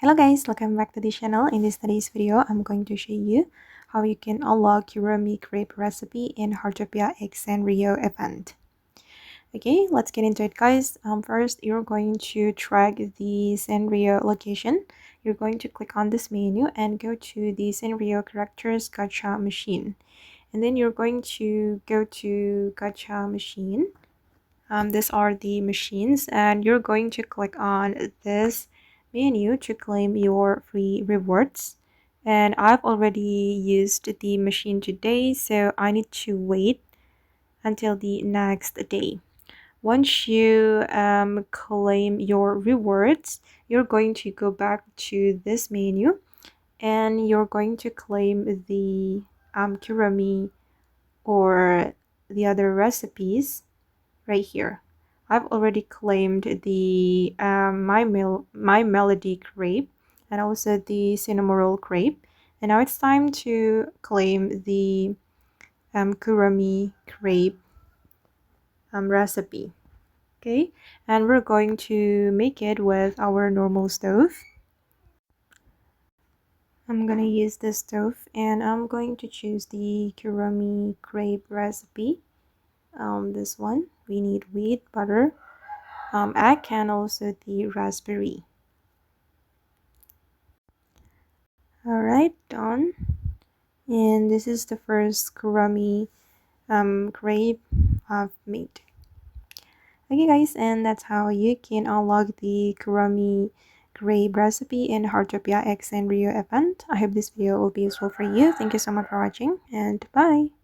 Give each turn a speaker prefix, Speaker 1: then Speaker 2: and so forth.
Speaker 1: Hello guys, welcome back to the channel. In today's video, I'm going to show you how you can unlock Kuromi Crepe Recipe in Heartopia X Sanrio Event. Okay, let's get into it guys. First, you're going to track the Sanrio location. You're going to click on this menu and go to the Sanrio Characters Gacha Machine. And then you're going to go to Gacha Machine. These are the machines and you're going to click on this menu to claim your free rewards. And I've already used the machine today, so I need to wait until the next day. Once you claim your rewards, you're going to go back to this menu and you're going to claim the Kuromi or the other recipes right here. I've already claimed the my melody crepe and also the cinnamon roll crepe, and now it's time to claim the Kuromi crepe recipe. Okay, and we're going to make it with our normal stove. I'm gonna use this stove and I'm going to choose the Kuromi crepe recipe. This one we need wheat butter, egg, and also the raspberry. Alright, done. And this is the first Kuromi crepe I've made. Okay guys, and that's how you can unlock the Kuromi crepe recipe in Heartopia X Sanrio Event. I hope this video will be useful for you. Thank you so much for watching and bye.